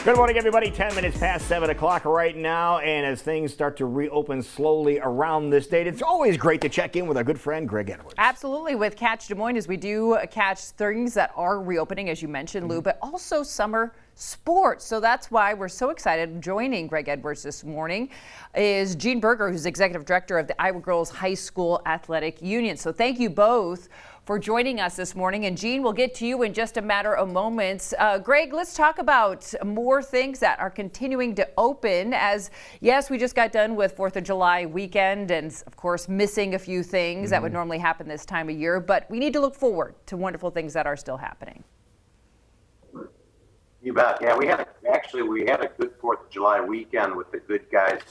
Good morning, everybody. 10 minutes past 7 o'clock right now, and as things start to reopen slowly around this date, it's always great to check in with our good friend Greg Edwards. Absolutely, with Catch Des Moines, as we do catch things that are reopening, as you mentioned, Lou, but also summer sports. So that's why we're so excited. Joining Greg Edwards this morning is Gene Berger, who's executive director of the Iowa Girls High School Athletic Union. So thank you both for joining us this morning. And Gene, we'll get to you in just a matter of moments. Greg, let's talk about more things that are continuing to open, as yes, we just got done with 4th of July weekend and of course missing a few things that would normally happen this time of year, but we need to look forward to wonderful things that are still happening. You bet. Yeah, we had a good 4th of July weekend with the Good Guys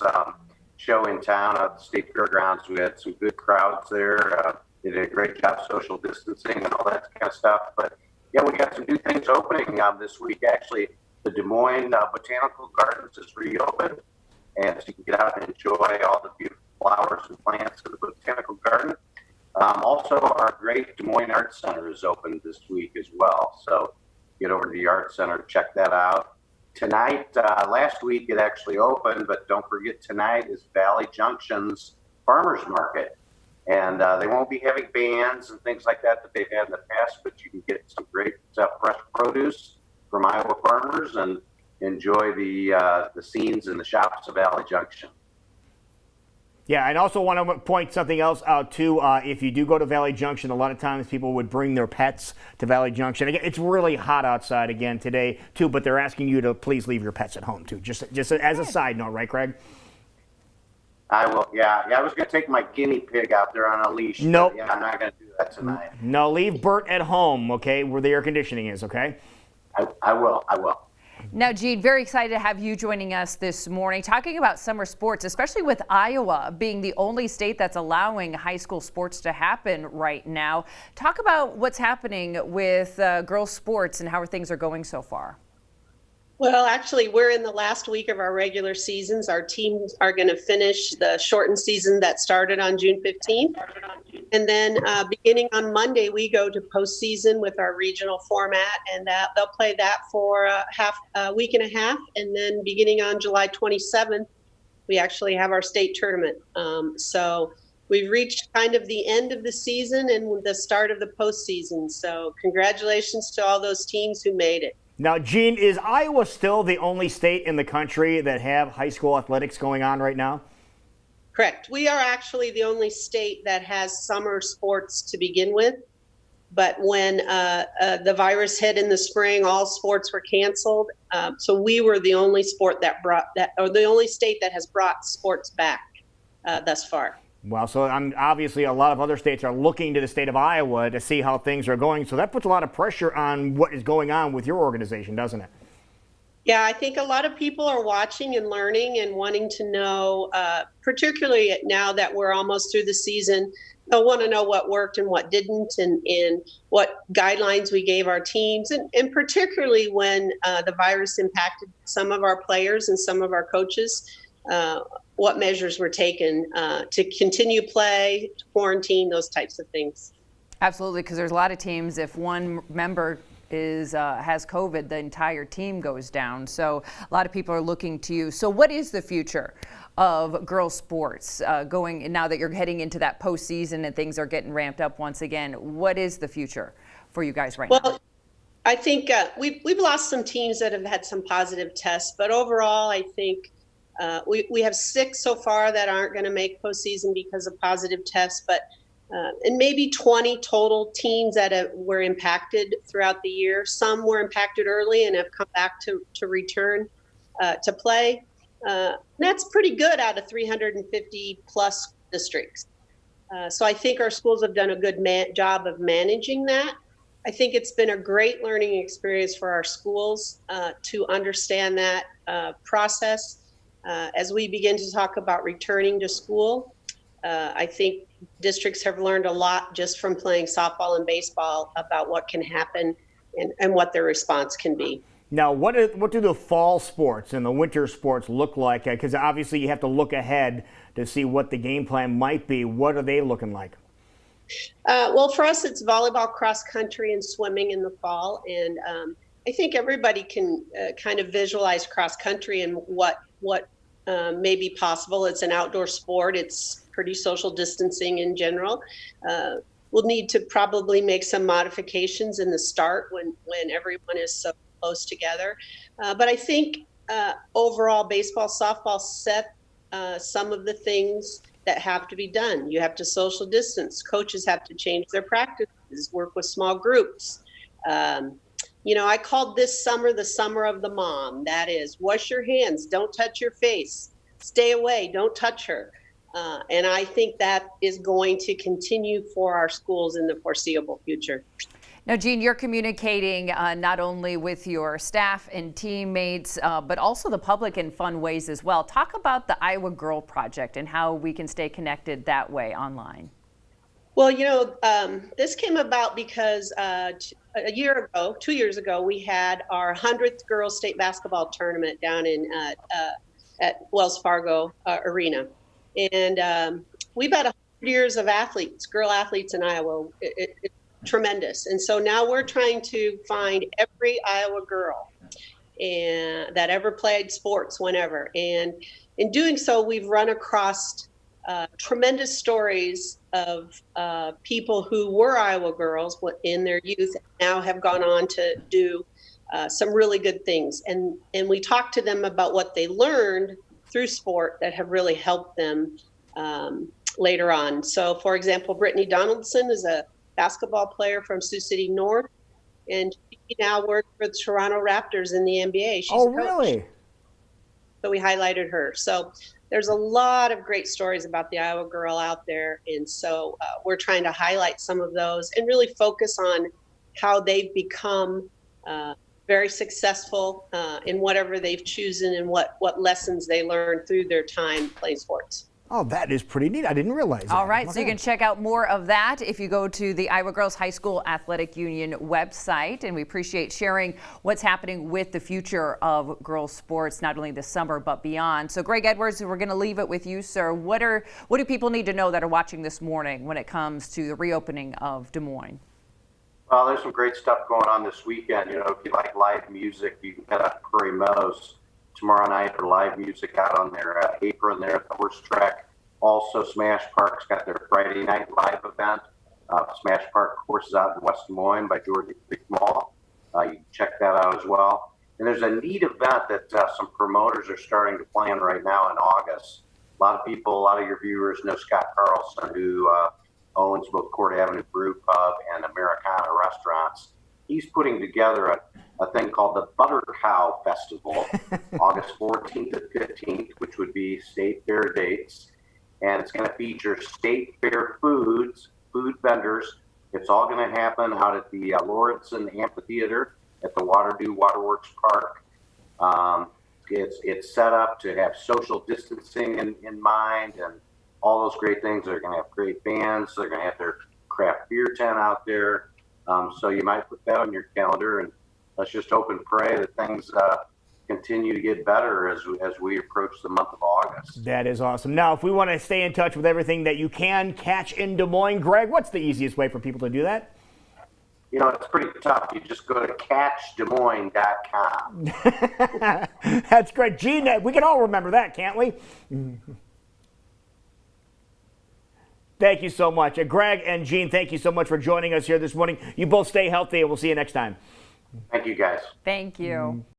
show in town at the State Fairgrounds. We had some good crowds there. They did a great job social distancing and all that kind of stuff. But yeah, we got some new things opening this week. Actually, the Des Moines Botanical Gardens is reopened, and so you can get out and enjoy all the beautiful flowers and plants of the Botanical Garden. Also, our great Des Moines Arts Center is open this week as well. So get over to the Arts Center, check that out. Tonight, last week it actually opened, but don't forget tonight is Valley Junction's Farmers Market. And they won't be having bands and things like that they've had in the past, but you can get some great fresh produce from Iowa farmers and enjoy the scenes in the shops of Valley Junction. Yeah, and also want to point something else out too. If you do go to Valley Junction, a lot of times people would bring their pets to Valley Junction. Again, it's really hot outside again today too, but they're asking you to please leave your pets at home too. Just as a side note, right, Craig? I will. Yeah. I was going to take my guinea pig out there on a leash. Nope. Yeah, I'm not going to do that tonight. No, leave Bert at home, okay, where the air conditioning is, okay? I will. Now, Gene, very excited to have you joining us this morning, talking about summer sports, especially with Iowa being the only state that's allowing high school sports to happen right now. Talk about what's happening with girls' sports and how things are going so far. Well, actually, we're in the last week of our regular seasons. Our teams are going to finish the shortened season that started on June 15th. And then beginning on Monday, we go to postseason with our regional format, and they'll play that for a week and a half. And then beginning on July 27th, we actually have our state tournament. So we've reached kind of the end of the season and the start of the postseason. So congratulations to all those teams who made it. Now, Gene, is Iowa still the only state in the country that have high school athletics going on right now? Correct. We are actually the only state that has summer sports to begin with. But when the virus hit in the spring, all sports were canceled. So we were the only sport that brought that, or the only state that has brought sports back thus far. Well, so obviously a lot of other states are looking to the state of Iowa to see how things are going. So that puts a lot of pressure on what is going on with your organization, doesn't it? Yeah, I think a lot of people are watching and learning and wanting to know, particularly now that we're almost through the season, they'll want to know what worked and what didn't, and what guidelines we gave our teams, and particularly when the virus impacted some of our players and some of our coaches, what measures were taken to continue play, to quarantine, those types of things. Absolutely, because there's a lot of teams, if one member has COVID, the entire team goes down. So a lot of people are looking to you. So what is the future of girls sports going now that you're heading into that postseason and things are getting ramped up once again? What is the future for you guys right now? Well, I think we've lost some teams that have had some positive tests, but overall, I think we have 6 so far that aren't going to make postseason because of positive tests, but and maybe 20 total teams that were impacted throughout the year. Some were impacted early and have come back to return to play. That's pretty good out of 350 plus districts. So I think our schools have done a good job of managing that. I think it's been a great learning experience for our schools to understand that process. As we begin to talk about returning to school, I think districts have learned a lot just from playing softball and baseball about what can happen and what their response can be. Now, what do the fall sports and the winter sports look like? Because obviously you have to look ahead to see what the game plan might be. What are they looking like? Well, for us, it's volleyball, cross country, and swimming in the fall. And I think everybody can kind of visualize cross country and what may be possible. It's an outdoor sport. It's pretty social distancing in general. We'll need to probably make some modifications in the start when everyone is so close together. But I think overall, baseball, softball set some of the things that have to be done. You have to social distance. Coaches have to change their practices, work with small groups. I called this summer the summer of the mom. That is, wash your hands, don't touch your face, stay away, don't touch her. And I think that is going to continue for our schools in the foreseeable future. Now, Jean, you're communicating not only with your staff and teammates, but also the public in fun ways as well. Talk about the Iowa Girl Project and how we can stay connected that way online. Well, this came about because a year ago, 2 years ago, we had our 100th girls state basketball tournament down in at Wells Fargo Arena. And we've had 100 years of athletes, girl athletes in Iowa. It's tremendous. And so now we're trying to find every Iowa girl that ever played sports whenever. And in doing so, we've run across tremendous stories of people who were Iowa girls in their youth and now have gone on to do some really good things. And we talked to them about what they learned through sport that have really helped them later on. So, for example, Brittany Donaldson is a basketball player from Sioux City North, and she now works for the Toronto Raptors in the NBA. She's Oh, a coach. really? So we highlighted her. So there's a lot of great stories about the Iowa girl out there. And so we're trying to highlight some of those and really focus on how they've become very successful in whatever they've chosen and what lessons they learned through their time playing sports. Oh, that is pretty neat. I didn't realize that. All right, so you Okay. can check out more of that if you go to the Iowa Girls High School Athletic Union website. And we appreciate sharing what's happening with the future of girls sports, not only this summer, but beyond. So Greg Edwards, we're going to leave it with you, sir. What do people need to know that are watching this morning when it comes to the reopening of Des Moines? Well, there's some great stuff going on this weekend. If you like live music, you can head up Prairie Meadows tomorrow night for live music out on their apron there at the horse track. Also, Smash Park's got their Friday night live event. Smash Park courses out in West Des Moines by Georgia Creek Mall. You can check that out as well. And there's a neat event that some promoters are starting to plan right now in August. A lot of your viewers know Scott Carlson, who owns both Court Avenue Brew Pub and Americana restaurants. He's putting together a thing called the Butter Cow Festival, August 14th and 15th, which would be state fair dates. And it's going to feature state fair food vendors. It's all going to happen out at the Lauritsen Amphitheater at the Waterdew Waterworks Park. It's set up to have social distancing in mind and all those great things. They're going to have great bands. They're going to have their craft beer tent out there. So you might put that on your calendar, and let's just hope and pray that things continue to get better as we approach the month of August. That is awesome. Now, if we want to stay in touch with everything that you can catch in Des Moines, Greg, what's the easiest way for people to do that? It's pretty tough. You just go to catchdesmoines.com. That's great. Gene, we can all remember that, can't we? Thank you so much. Greg and Gene, thank you so much for joining us here this morning. You both stay healthy, and we'll see you next time. Thank you, guys. Thank you.